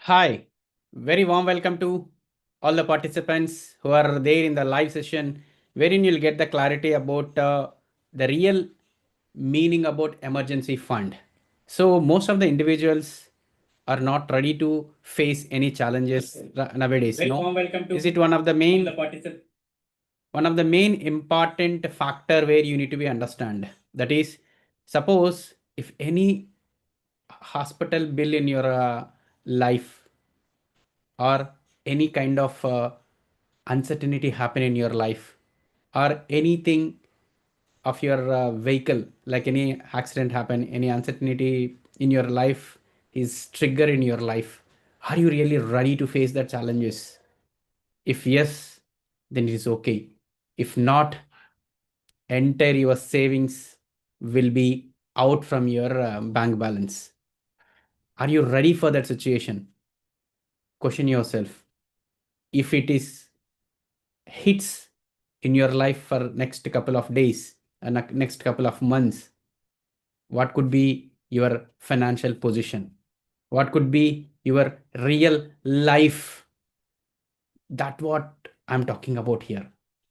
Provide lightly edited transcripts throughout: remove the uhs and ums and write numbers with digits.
Hi, very warm welcome to all the participants who are there in the live session, wherein you'll get the clarity about the real meaning about emergency fund. So most of the individuals are not ready to face any challenges nowadays. Very warm welcome to is it one of the main important factor where you need to be understand? That is, suppose if any hospital bill in your life or any kind of uncertainty happen in your life or anything of your vehicle, like any accident happen, any uncertainty in your life is trigger in your life, are you really ready to face the challenges? If yes, then it is okay. If not, entire your savings will be out from your bank balance. Are you ready for that situation? Question yourself. If it is hits in your life for next couple of days and next couple of months, what could be your financial position? What could be your real life? That what I'm talking about here.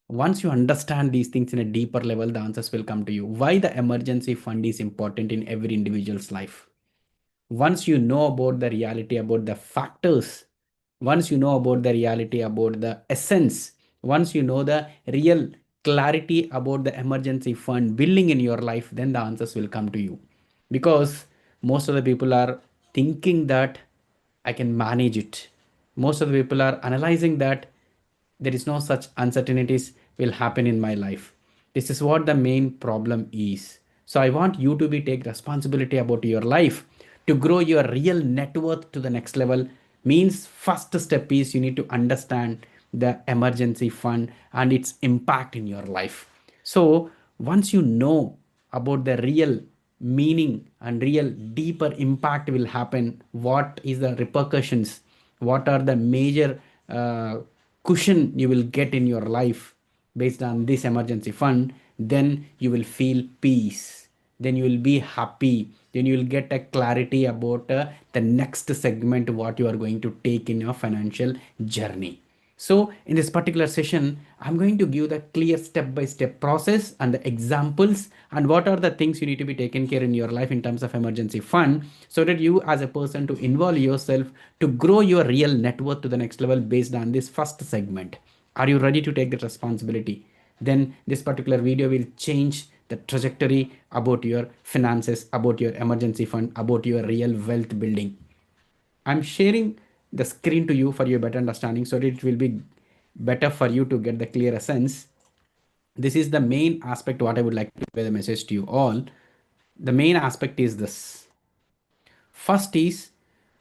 Once you understand these things in a deeper level, the answers will come to you. Why the emergency fund is important in every individual's life. Once you know about the reality, about the factors, once you know about the reality, about the essence, once you know the real clarity about the emergency fund building in your life, then the answers will come to you. Because most of the people are thinking that I can manage it. Most of the people are analyzing that there is no such uncertainties will happen in my life. This is what the main problem is. So I want you to be take responsibility about your life to grow your real net worth to the next level. Means first step is you need to understand the emergency fund and its impact in your life. So once you know about the real meaning and real deeper impact will happen, what is the repercussions, what are the major cushion you will get in your life based on this emergency fund, then you will feel peace, then you will be happy, then you will get a clarity about the next segment what you are going to take in your financial journey. So in this particular session, I'm going to give the clear step-by-step process and the examples and what are the things you need to be taken care in your life in terms of emergency fund, so that you as a person to involve yourself to grow your real net worth to the next level based on this first segment. Are you ready to take that responsibility? Then this particular video will change the trajectory about your finances, about your emergency fund, about your real wealth building. I'm sharing the screen to you for your better understanding so that it will be better for you to get the clearer sense. This is the main aspect what I would like to convey the message to you all. The main aspect is this. First is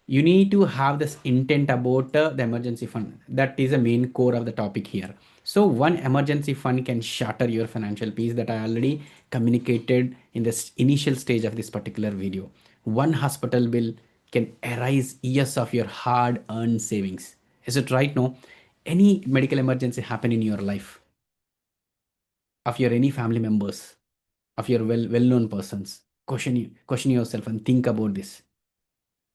you need to have this intent about the emergency fund. That is the main core of the topic here. So one emergency fund can shatter your financial peace that I already communicated in this initial stage of this particular video. One hospital bill can erase years of your hard earned savings. Is it right? No. Any medical emergency happen in your life, of your any family members, of your well-known persons, question yourself and think about this.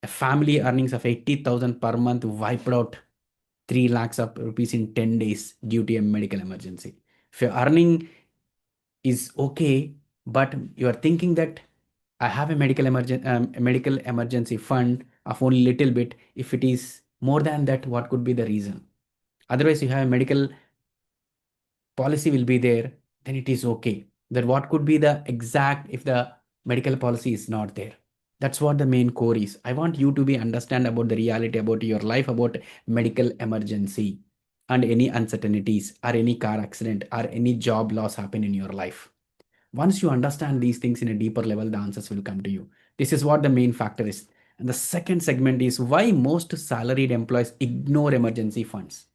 A family earnings of 80,000 per month wiped out 3 lakhs of rupees in 10 days due to a medical emergency. If your earning is okay, but you are thinking that I have a medical emergency fund of only little bit. If it is more than that, what could be the reason? Otherwise, you have a medical policy will be there, then it is okay. Then what could be the exact if the medical policy is not there? That's what the main core is. I want you to be understand about the reality about your life, about medical emergency and any uncertainties or any car accident or any job loss happen in your life. Once you understand these things in a deeper level, the answers will come to you. This is what the main factor is. And the second segment is why most salaried employees ignore emergency funds.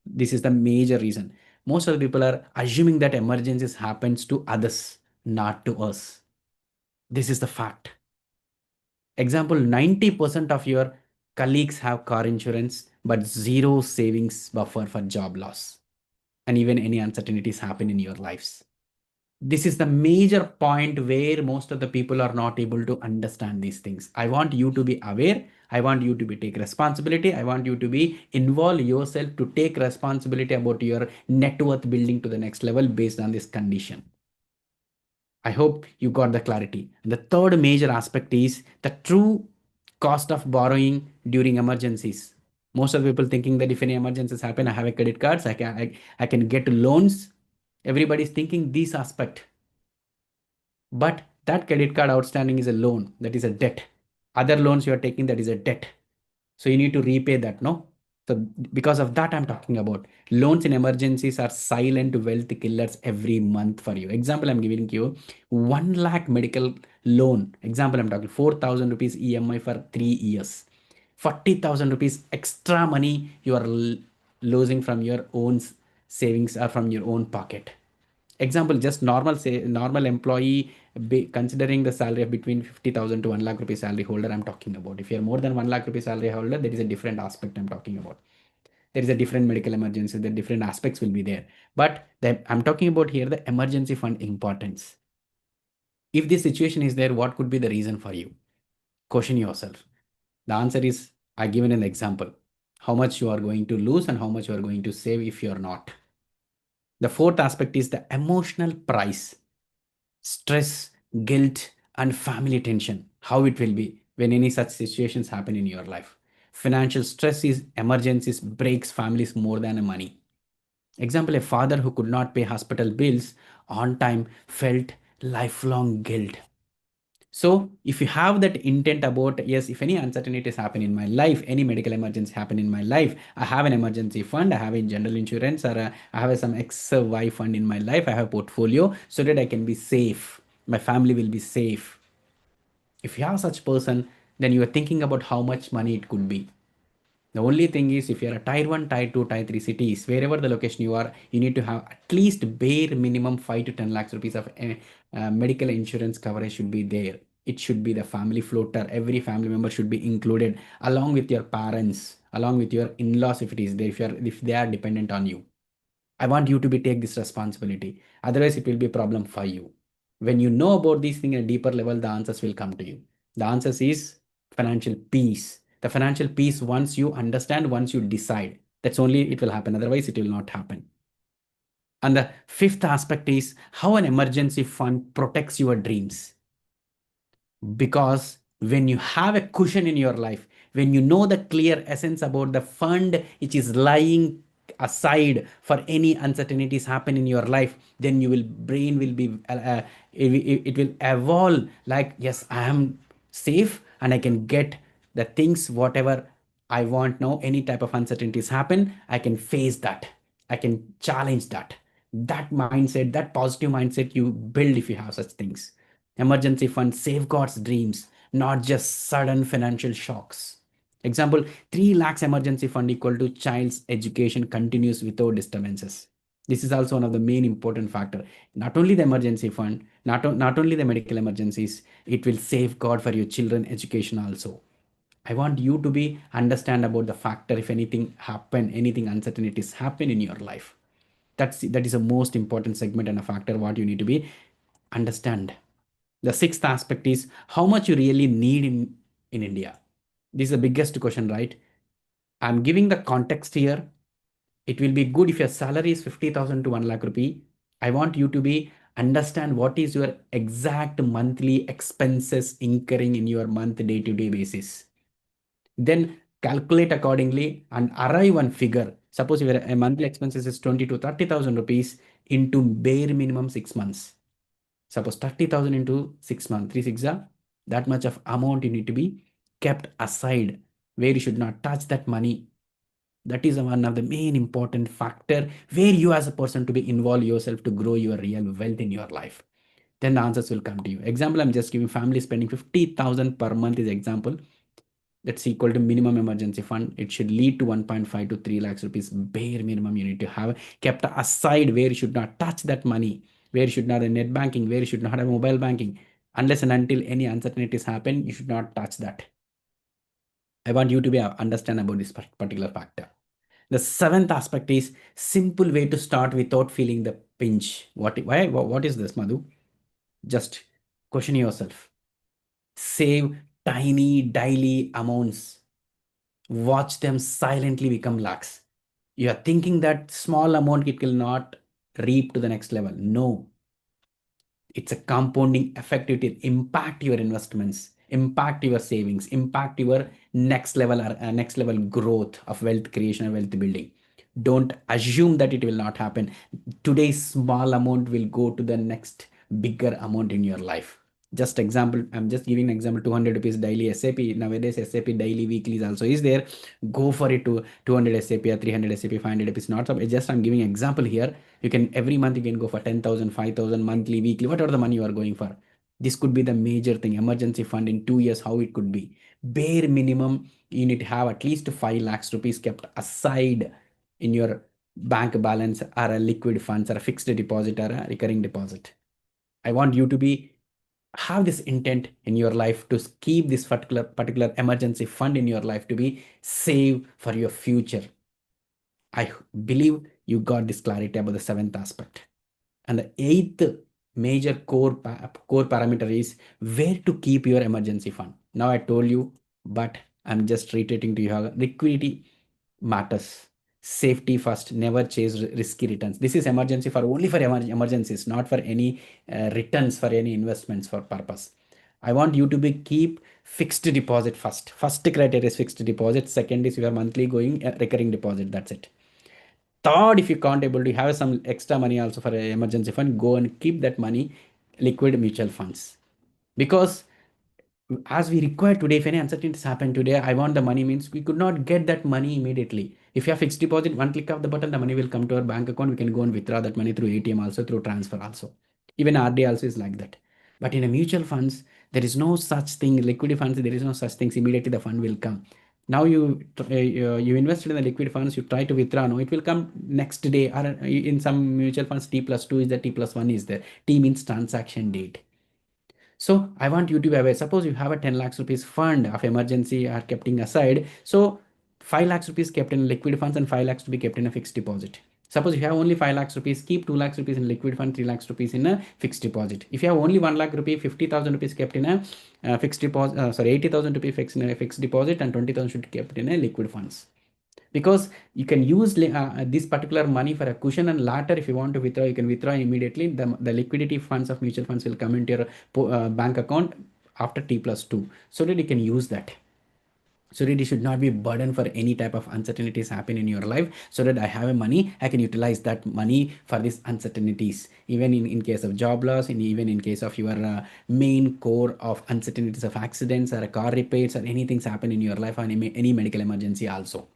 This is the major reason. Most of the people are assuming that emergencies happens to others, not to us. This is the fact. Example, 90% of your colleagues have car insurance, but zero savings buffer for job loss. And even any uncertainties happen in your lives. This is the major point where most of the people are not able to understand these things. I want you to be aware. I want you to be take responsibility. I want you to be involve yourself to take responsibility about your net worth building to the next level based on this condition. I hope you got the clarity. And the third major aspect is the true cost of borrowing during emergencies. Most of the people thinking that if any emergencies happen, I have a credit cards, I can get loans. Everybody's thinking this aspect. But that credit card outstanding is a loan, that is a debt. Other loans you are taking, that is a debt. So you need to repay that, no? So because of that, I'm talking about loans in emergencies are silent wealth killers every month for you. Example, I'm giving you 1 lakh medical loan. Example, I'm talking 4,000 rupees EMI for 3 years. 40,000 rupees extra money you are losing from your own savings or from your own pocket. Example, just normal say normal employee considering the salary of between 50,000 to 1 lakh rupees salary holder, I'm talking about. If you're more than 1 lakh rupees salary holder, there is a different aspect I'm talking about. There is a different medical emergency, the different aspects will be there. But I'm talking about here the emergency fund importance. If this situation is there, what could be the reason for you? Question yourself. The answer is I given an example. How much you are going to lose and how much you are going to save if you're not. The fourth aspect is the emotional price, stress, guilt, and family tension. How it will be when any such situations happen in your life. Financial stress is emergencies breaks families more than money. Example, a father who could not pay hospital bills on time felt lifelong guilt. So if you have that intent about, yes, if any uncertainties happen in my life, any medical emergency happen in my life, I have an emergency fund, I have a general insurance, or I have some XY fund in my life, I have a portfolio so that I can be safe. My family will be safe. If you have such person, then you are thinking about how much money it could be. The only thing is, if you're a tier 1, tier 2, tier 3 cities, wherever the location you are, you need to have at least bare minimum 5 to 10 lakhs rupees of medical insurance coverage should be there. It should be the family floater. Every family member should be included along with your parents, along with your in-laws if it is there, if they are dependent on you. I want you to be take this responsibility. Otherwise, it will be a problem for you. When you know about these things at a deeper level, the answers will come to you. The answers is financial peace. The financial peace, once you understand, once you decide, that's only it will happen. Otherwise, it will not happen. And the fifth aspect is how an emergency fund protects your dreams. Because when you have a cushion in your life, when you know the clear essence about the fund which is lying aside for any uncertainties happen in your life, then you will brain will be it will evolve like, yes, I am safe and I can get the things whatever I want now. Any type of uncertainties happen, I can face that, I can challenge that. That mindset, that positive mindset you build if you have such things. Emergency fund safeguards dreams, not just sudden financial shocks. Example, 3 lakhs emergency fund equal to child's education continues without disturbances. This is also one of the main important factor. Not only the emergency fund, not only the medical emergencies, it will safeguard for your children education also. I want you to be understand about the factor if anything happen, anything uncertainties happen in your life. That is a most important segment and a factor what you need to be understand. The sixth aspect is how much you really need in India. This is the biggest question, right? I'm giving the context here. It will be good if your salary is 50,000 to 1 lakh rupee. I want you to be understand what is your exact monthly expenses incurring in your month day to day basis. Then calculate accordingly and arrive on figure. Suppose your monthly expenses is 20 to 30,000 rupees into bare minimum 6 months. Suppose 30,000 into 6 months, 3 6 are that much of amount you need to be kept aside where you should not touch that money. That is one of the main important factor where you as a person to be involve yourself to grow your real wealth in your life. Then the answers will come to you. Example, I'm just giving family spending 50,000 per month is example. That's equal to minimum emergency fund. It should lead to 1.5 to 3 lakhs rupees bare minimum you need to have kept aside where you should not touch that money, where you should not have net banking, where you should not have mobile banking. Unless and until any uncertainties happen, you should not touch that. I want you to be understand about this particular factor. The seventh aspect is simple way to start without feeling the pinch. What is this, Madhu? Just question yourself. Save tiny daily amounts. Watch them silently become lakhs. You are thinking that small amount it will not reap to the next level. No, it's a compounding effect. It will impact your investments, impact your savings, impact your next level or next level growth of wealth creation and wealth building. Don't assume that it will not happen. Today's small amount will go to the next bigger amount in your life. Just example, I'm just giving an example. 200 rupees daily SAP. Nowadays SAP daily weeklies also is there. Go for it. To 200 SAP or 300 SAP, 500 rupees, not some. Just I'm giving example here. You can every month you can go for 10,000, 5,000 monthly, weekly, whatever the money you are going for. This could be the major thing. Emergency fund in 2 years, how it could be. Bare minimum, you need to have at least 5 lakhs rupees kept aside in your bank balance or a liquid funds or a fixed deposit or a recurring deposit. I want you to be have this intent in your life to keep this particular emergency fund in your life to be save for your future. I believe you got this clarity about the seventh aspect. And the eighth major core parameter is where to keep your emergency fund. Now I told you, but I'm just reiterating to you how liquidity matters. Safety first, never chase risky returns. This is emergency for only for emergencies, not for any returns for any investments for purpose. I want you to be keep fixed deposit first. First criteria is fixed deposit. Second is your monthly going recurring deposit. That's it. Third, if you can't able to have some extra money also for an emergency fund, go and keep that money liquid mutual funds. Because as we require today, if any uncertainties happen today, I want the money means we could not get that money immediately. If you have fixed deposit, one click of the button, the money will come to our bank account. We can go and withdraw that money through ATM also, through transfer also. Even RD also is like that. But in a mutual funds, there is no such thing. Liquid funds, there is no such things. Immediately the fund will come. Now you invested in the liquid funds, you try to withdraw. No, it will come next day. Or in some mutual funds, T plus 2 is there, T plus 1 is there. T means transaction date. So I want you to be aware. Suppose you have a 10 lakhs rupees fund of emergency are kept aside. So 5 lakhs rupees kept in liquid funds and 5 lakhs to be kept in a fixed deposit. Suppose you have only 5 lakhs rupees, keep 2 lakhs rupees in liquid fund, 3 lakhs rupees in a fixed deposit. If you have only 1 lakh rupee, 50,000 rupees kept in a fixed deposit, 80,000 rupees fixed in a fixed deposit and 20,000 should be kept in a liquid funds. Because you can use this particular money for a cushion, and later if you want to withdraw, you can withdraw immediately. The liquidity funds of mutual funds will come into your bank account after T plus 2, so that you can use that. So that you should not be burdened for any type of uncertainties happen in your life. So that I have a money, I can utilize that money for these uncertainties, even in case of job loss, and even in case of your main core of uncertainties of accidents or car repairs or anything happen in your life, or any medical emergency also.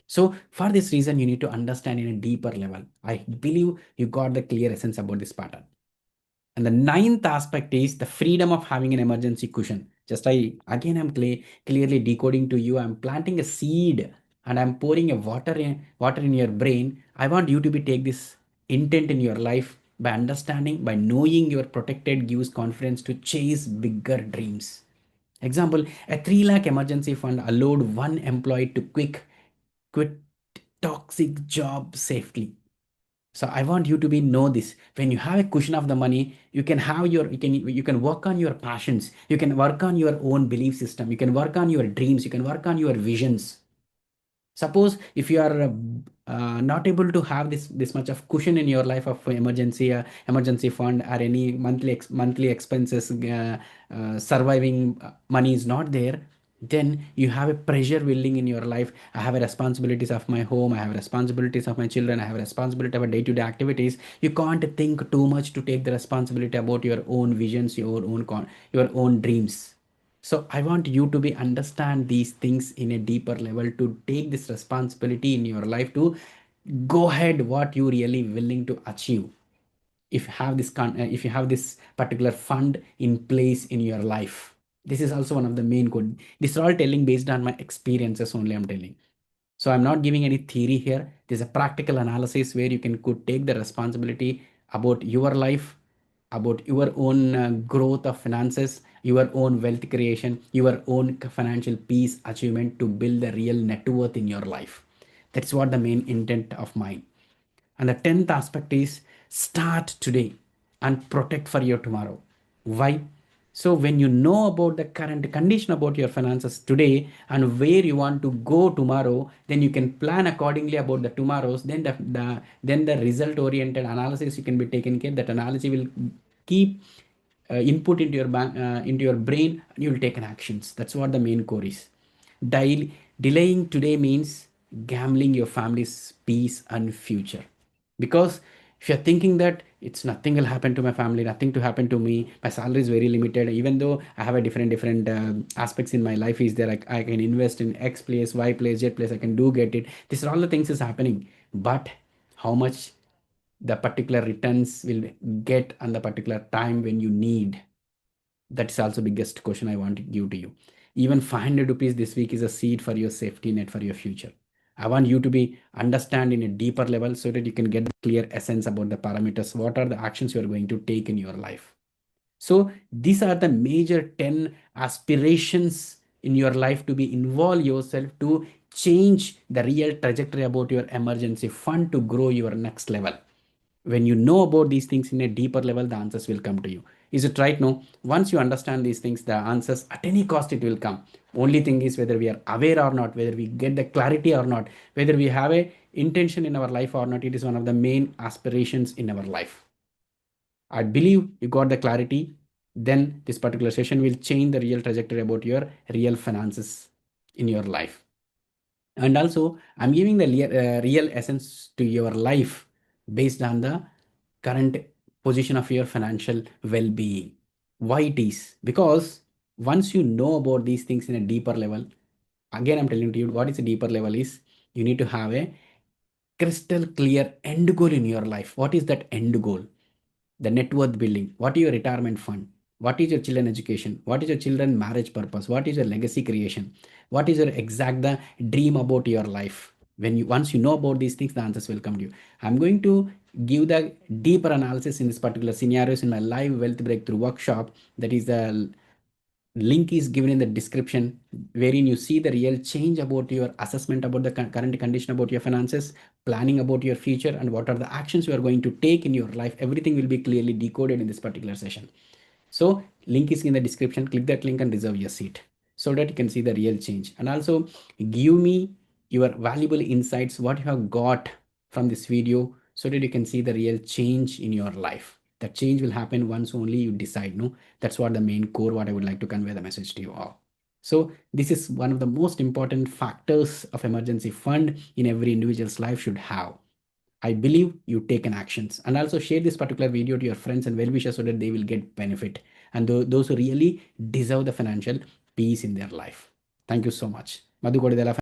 So for this reason, you need to understand in a deeper level. I believe you got the clear essence about this pattern. And the ninth aspect is the freedom of having an emergency cushion. Just I'm clearly decoding to you. I'm planting a seed and I'm pouring a water in your brain. I want you to be take this intent in your life by understanding, by knowing you're protected, gives confidence to chase bigger dreams. Example, a 3 lakh emergency fund allowed one employee to quit toxic job safely. So I want you to be know this. When you have a cushion of the money, you can have you can work on your passions. You can work on your own belief system. You can work on your dreams. You can work on your visions. Suppose if you are not able to have this much of cushion in your life of emergency fund or any monthly expenses, surviving money is not there, then you have a pressure building in your life. I have a responsibilities of my home, I have responsibilities of my children, I have responsibility of day-to-day activities. You can't think too much to take the responsibility about your own visions, your own dreams. So I want you to be understand these things in a deeper level, to take this responsibility in your life, to go ahead what you really willing to achieve. If you have if you have this particular fund in place in your life, this is also one of the main code. This is all telling based on my experiences only, I'm telling. So I'm not giving any theory here. There's a practical analysis where you could take the responsibility about your life, about your own growth of finances, your own wealth creation, your own financial peace achievement to build a real net worth in your life. That's what the main intent of mine. And the 10th aspect is Start today and protect for your tomorrow. Why? So when you know about the current condition about your finances today and where you want to go tomorrow, then you can plan accordingly about the tomorrows. Then the result oriented analysis you can be taken care. That analysis will keep input into your into your brain, and you will take an actions. That's what the main core is. Delaying today means gambling your family's peace and future. Because if you're thinking that it's nothing will happen to my family, nothing to happen to me, my salary is very limited, even though I have a different aspects in my life is there, like I can invest in X place, Y place, Z place, I can do get it. These are all the things is happening. But how much the particular returns will get on the particular time when you need, that's also biggest question I want to give to you. Even 500 rupees this week is a seed for your safety net for your future. I want you to be understand in a deeper level so that you can get the clear essence about the parameters. What are the actions you are going to take in your life? So these are the major 10 aspirations in your life to be involve yourself to change the real trajectory about your emergency fund to grow your next level. When you know about these things in a deeper level, the answers will come to you. Is it right? No. Once you understand these things, the answers at any cost it will come. Only thing is whether we are aware or not, whether we get the clarity or not, whether we have a intention in our life or not. It is one of the main aspirations in our life. I believe you got the clarity. Then this particular session will change the real trajectory about your real finances in your life. And also, I'm giving the real essence to your life based on the current position of your financial well-being. Why it is? Because once you know about these things in a deeper level, again I'm telling you what is a deeper level is, you need to have a crystal clear end goal in your life. What is that end goal? The net worth building. What is your retirement fund? What is your children education? What is your children marriage purpose? What is your legacy creation? What is your exact the dream about your life? When you once you know about these things, the answers will come to you. I'm going to give the deeper analysis in this particular scenarios in my live wealth breakthrough workshop. That is the link is given in the description, wherein you see the real change about your assessment about the current condition about your finances, planning about your future, and what are the actions you are going to take in your life. Everything will be clearly decoded in this particular session. So link is in the description. Click that link and reserve your seat so that you can see the real change. And also give me your valuable insights, what you have got from this video, so that you can see the real change in your life. That change will happen once only you decide. No, that's what the main core, what I would like to convey the message to you all. So this is one of the most important factors of emergency fund in every individual's life should have. I believe you take an actions, and also share this particular video to your friends and well-wishers so that they will get benefit, and those who really deserve the financial peace in their life. Thank you so much. Madhu Kodidala.